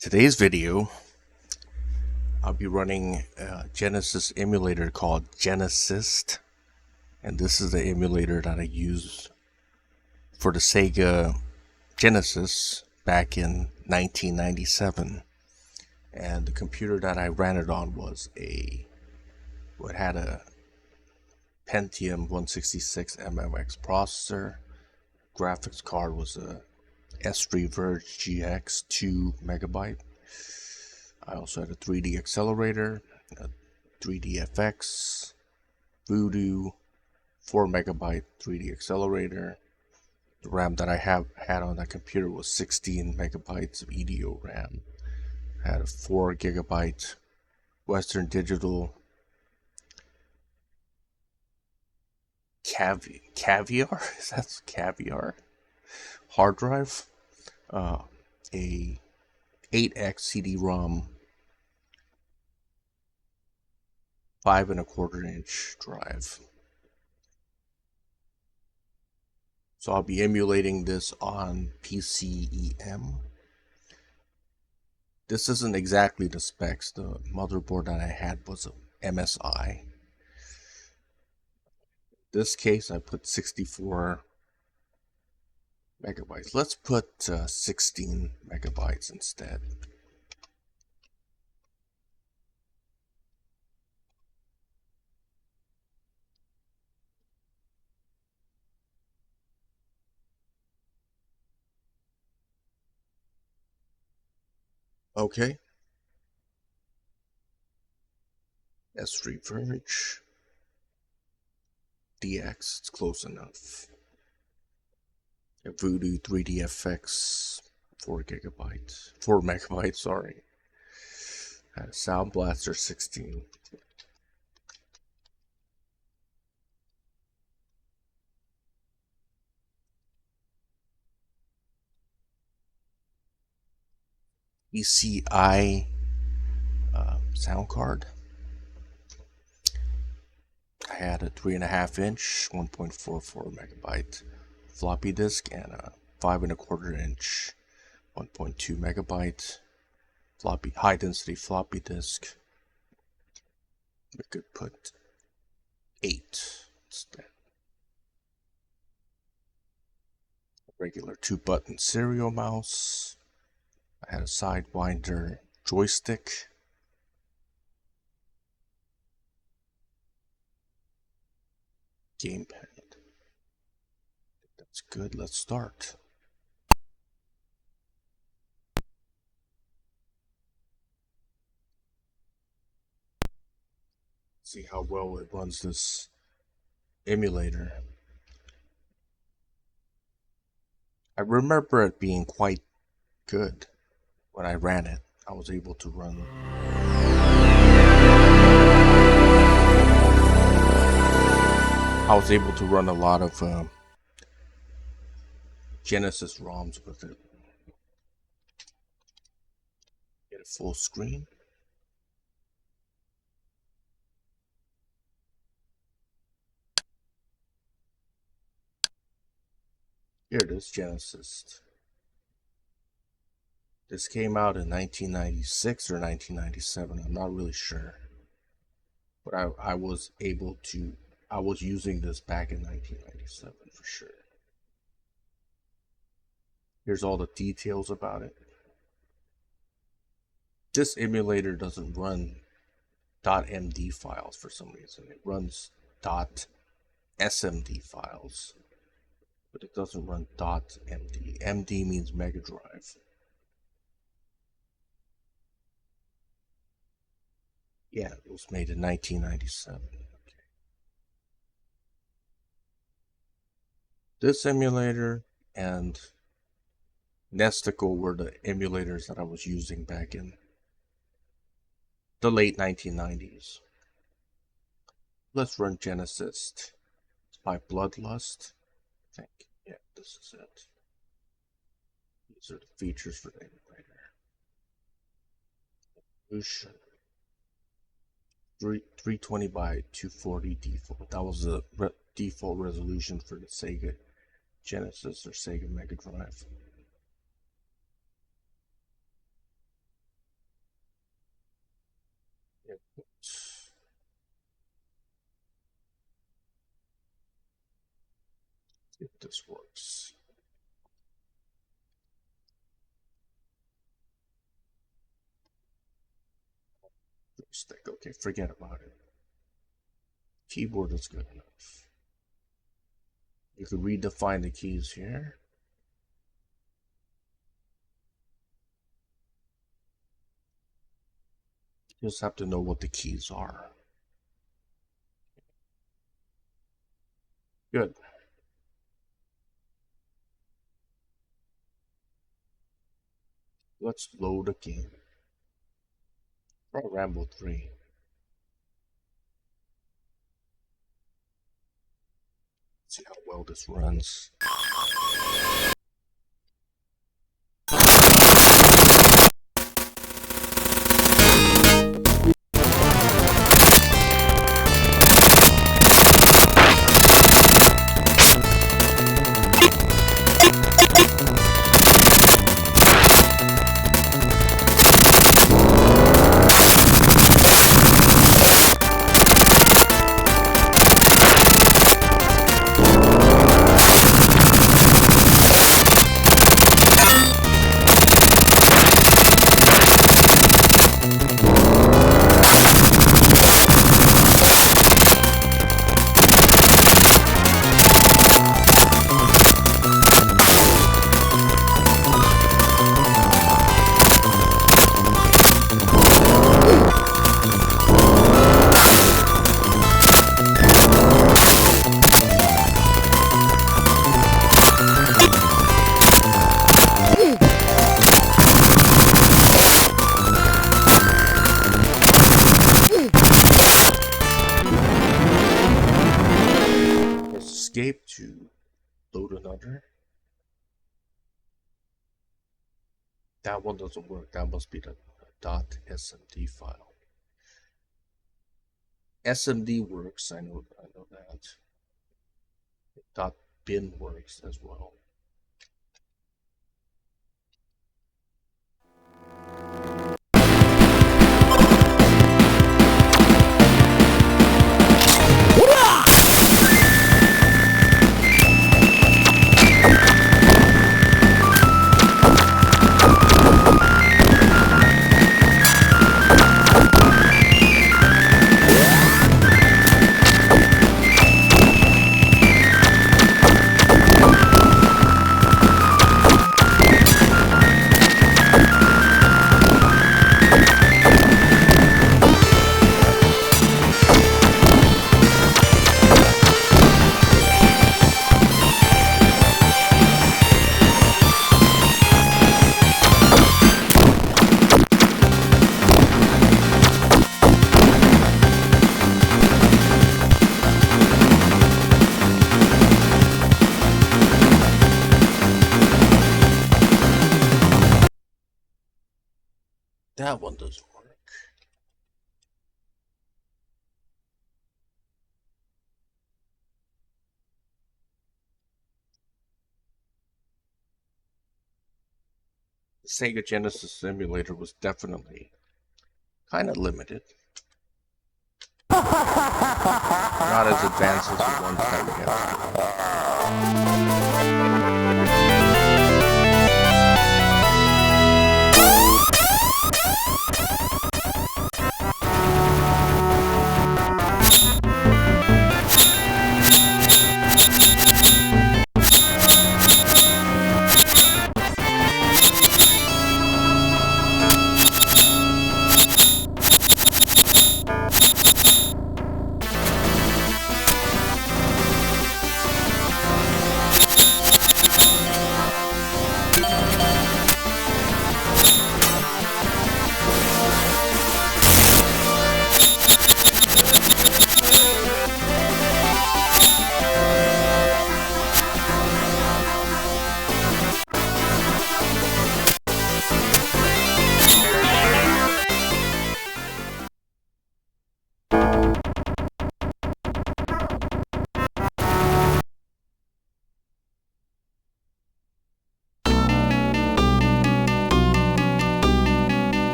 Today's video, I'll be running a Genesis emulator called Genecyst, and this is the emulator that I used for the Sega Genesis back in 1997. And the computer that I ran it on was what had a Pentium 166 MMX processor. Graphics card was a S3 Verge GX 2 megabyte. I also had a 3D accelerator, a 3D FX, Voodoo, 4 megabyte 3D accelerator. The RAM that I had on that computer was 16 megabytes of EDO RAM. I had a 4 gigabyte Western Digital Caviar? Is that Caviar? Hard drive. A 8x CD-ROM 5.25-inch drive. So I'll be emulating this on PCEM. This isn't exactly the specs. The motherboard that I had was a MSI. In this case, I put 64 megabytes. Let's put 16 megabytes instead. Okay. S3 Verge. DX, it's close enough. A Voodoo 3D FX, 4 megabytes, sorry. Sound Blaster 16. PCI sound card. I had a 3.5-inch, 1.44 megabyte floppy disk and a 5.25-inch, 1.2 megabyte high density floppy disk. We could put 8 instead. A regular 2-button serial mouse. I had a Sidewinder joystick. Gamepad. That's good. Let's start. See how well it runs this emulator. I remember it being quite good when I ran it. I was able to run a lot of Genesis ROMs with it. Get a full screen. Here it is, Genesis. This came out in 1996 or 1997. I'm not really sure. But I was using this back in 1997 for sure. Here's all the details about it. This emulator doesn't run .md files for some reason. It runs .smd files, but it doesn't run .md. MD means Mega Drive. Yeah, it was made in 1997. Okay. This emulator and Nesticle were the emulators that I was using back in the late 1990s. Let's run Genecyst. It's by Blood Lust. I think. Yeah, this is it. These are the features for the emulator. Resolution 320 by 240 default. That was the default resolution for the Sega Genesis or Sega Mega Drive. If this works. Stick. Okay, forget about it. Keyboard is good enough. You could redefine the keys here. You just have to know what the keys are. Good. Let's load a game. Try Rambo 3. See how well this runs. Escape to load another. That one doesn't work. That must be the .smd file. SMD works. I know that. .bin works as well. That one doesn't work. The Sega Genesis emulator was definitely kind of limited. Not as advanced as the ones that we have.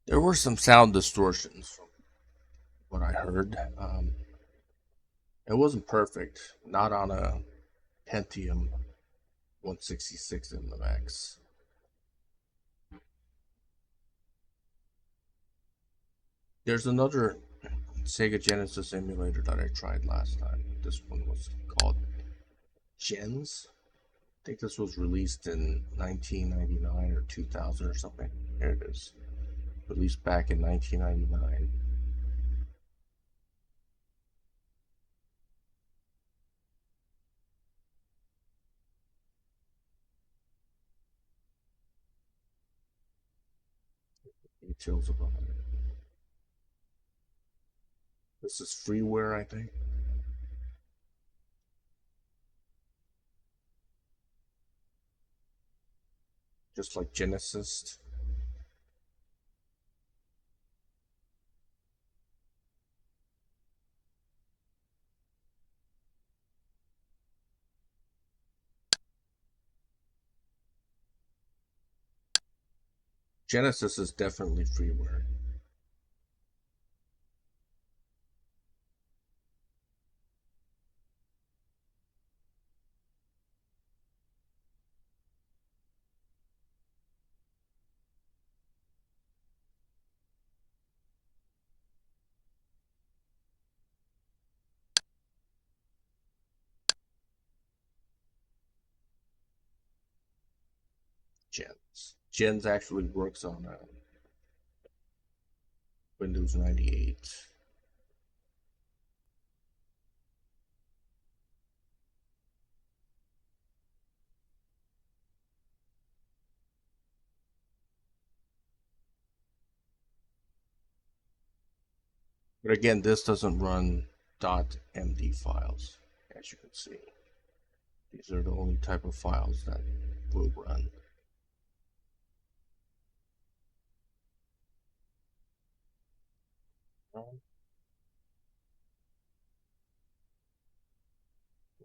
There were some sound distortions from what I heard. It wasn't perfect, not on a Pentium 166 MMX. There's another Sega Genesis emulator that I tried last time. This one was called Gens. I think this was released in 1999 or 2000 or something. Here it is. Released back in 1999. Details about it. The This is freeware, I think. Just like Genecyst. Genesis is definitely freeware. Gens actually works on Windows 98. But again, this doesn't run .md files, as you can see. These are the only type of files that will run.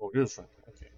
Oh, it is running. Okay.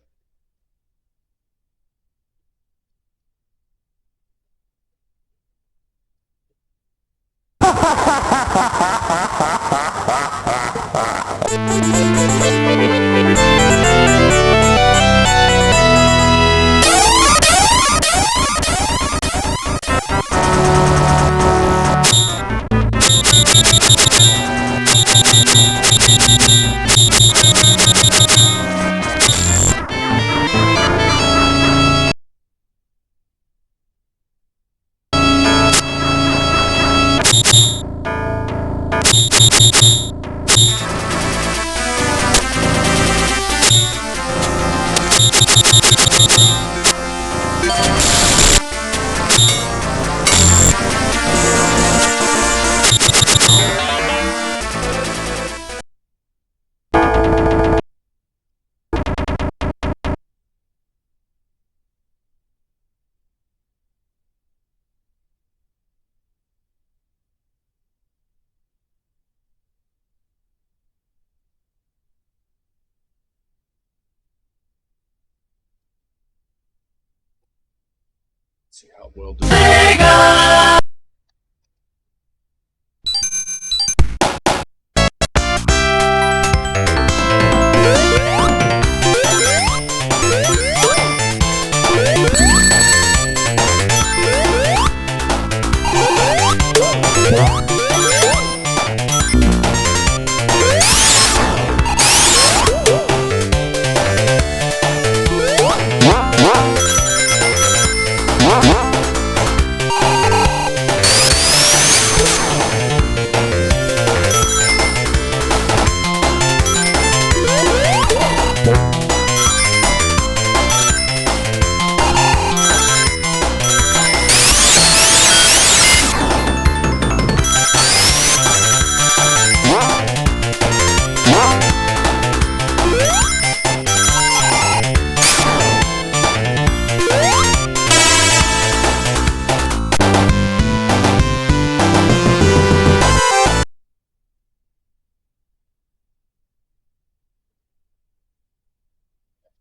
See how well this Sega!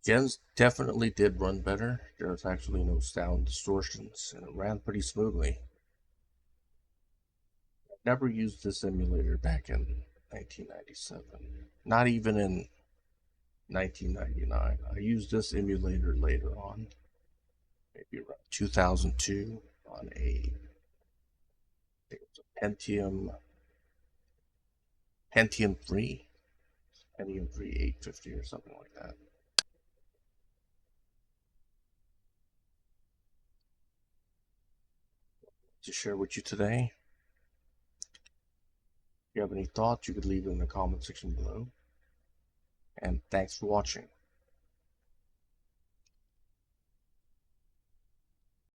Gens definitely did run better. There was actually no sound distortions, and it ran pretty smoothly. I never used this emulator back in 1997, not even in 1999. I used this emulator later on, maybe around 2002, on I think it was a Pentium 3, Pentium 3 850 or something like that. To share with you today. If you have any thoughts, you could leave it in the comment section below. And thanks for watching.